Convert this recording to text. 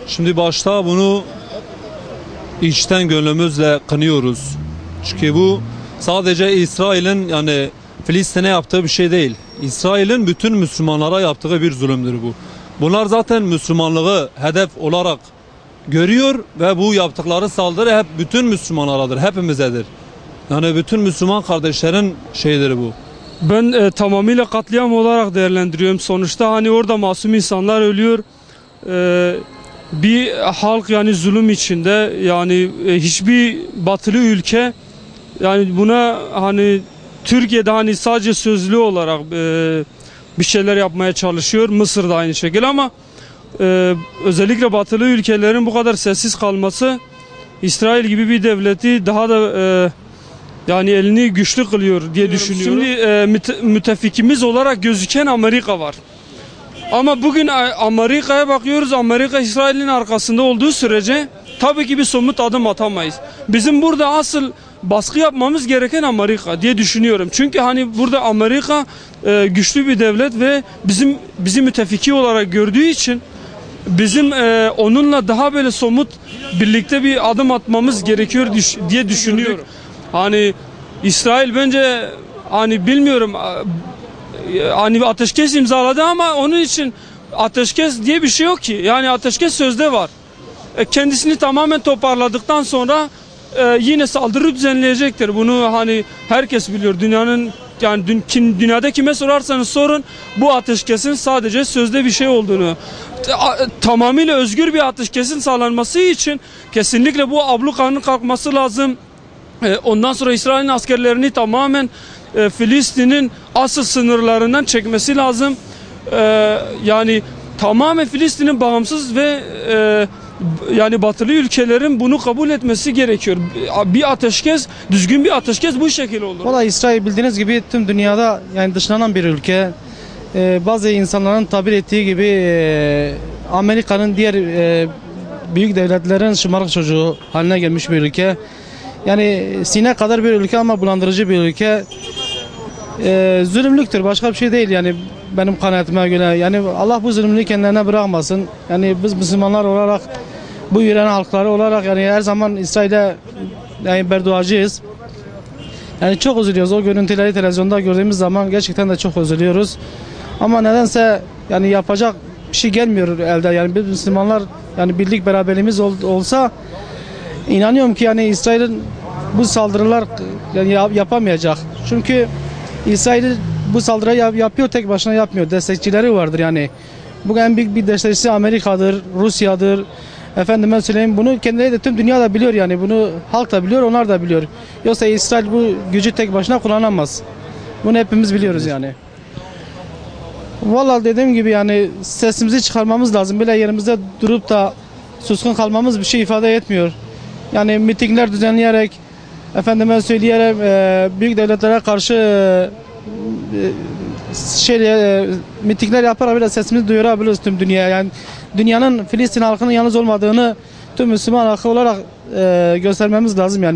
Şimdi başta bunu içten gönlümüzle kınıyoruz. Çünkü bu sadece İsrail'in yani Filistin'e yaptığı bir şey değil. İsrail'in bütün Müslümanlara yaptığı bir zulümdür bu. Bunlar zaten Müslümanlığı hedef olarak görüyor ve bu yaptıkları saldırı hep bütün Müslümanlaradır, hepimizedir. Yani bütün Müslüman kardeşlerin şeyleri bu. Ben tamamıyla katliam olarak değerlendiriyorum. Sonuçta hani orada masum insanlar ölüyor. Bir halk yani zulüm içinde, yani hiçbir batılı ülke yani buna hani Türkiye'de hani sadece sözlü olarak bir şeyler yapmaya çalışıyor. Mısır'da aynı şekilde ama özellikle batılı ülkelerin bu kadar sessiz kalması İsrail gibi bir devleti daha da yani elini güçlü kılıyor diye düşünüyorum. Şimdi müttefikimiz olarak gözüken Amerika var. Ama bugün Amerika'ya bakıyoruz. Amerika İsrail'in arkasında olduğu sürece tabii ki bir somut adım atamayız. Bizim burada asıl baskı yapmamız gereken Amerika diye düşünüyorum. Çünkü hani burada Amerika güçlü bir devlet ve bizi müttefiki olarak gördüğü için bizim onunla daha böyle somut birlikte bir adım atmamız gerekiyor diye düşünüyorum. Hani İsrail bence hani bilmiyorum hani ateşkes imzaladı ama onun için ateşkes diye bir şey yok ki. Yani ateşkes sözde var. Kendisini tamamen toparladıktan sonra yine saldırı düzenleyecektir. Bunu hani herkes biliyor. Dünyanın yani dünyada kime sorarsanız sorun bu ateşkesin sadece sözde bir şey olduğunu. Tamamıyla özgür bir ateşkesin sağlanması için kesinlikle bu ablukanın kalkması lazım. Ondan sonra İsrail'in askerlerini tamamen Filistin'in asıl sınırlarından çekmesi lazım. Yani tamamen Filistin'in bağımsız ve yani batılı ülkelerin bunu kabul etmesi gerekiyor. Bir ateşkes, düzgün bir ateşkes bu şekilde olur. Valla İsrail bildiğiniz gibi tüm dünyada yani dışlanan bir ülke. Bazı insanların tabir ettiği gibi Amerika'nın diğer büyük devletlerin şımarık çocuğu haline gelmiş bir ülke. Yani sine kadar bir ülke ama bulandırıcı bir ülke. Zulümlüktür, başka bir şey değil yani benim kanaatime göre. Yani Allah bu zulümlüğü kendilerine bırakmasın. Yani biz Müslümanlar olarak, bu yüreğin halkları olarak yani her zaman İsrail'e yani berduacıyız. Yani çok üzülüyoruz. O görüntüleri televizyonda gördüğümüz zaman gerçekten de çok üzülüyoruz. Ama nedense yani yapacak bir şey gelmiyor elde. Yani biz Müslümanlar yani birlik beraberliğimiz olsa inanıyorum ki yani İsrail'in bu saldırılar yani yapamayacak. Çünkü İsrail bu saldırıyı yapıyor, tek başına yapmıyor. Destekçileri vardır yani. Bu en büyük bir destekçisi Amerika'dır, Rusya'dır. Efendime söyleyeyim, bunu kendileri de tüm dünya da biliyor yani. Bunu halk da biliyor, onlar da biliyor. Yoksa İsrail bu gücü tek başına kullanamaz. Bunu hepimiz biliyoruz yani. Vallahi dediğim gibi yani sesimizi çıkarmamız lazım. Böyle yerimizde durup da suskun kalmamız bir şey ifade etmiyor. Yani mitingler düzenleyerek, efendime söyleyerek büyük devletlere karşı mitingler yaparak biraz sesimizi duyurabiliriz tüm dünyaya. Yani dünyanın Filistin halkının yalnız olmadığını tüm Müslüman halkı olarak göstermemiz lazım yani.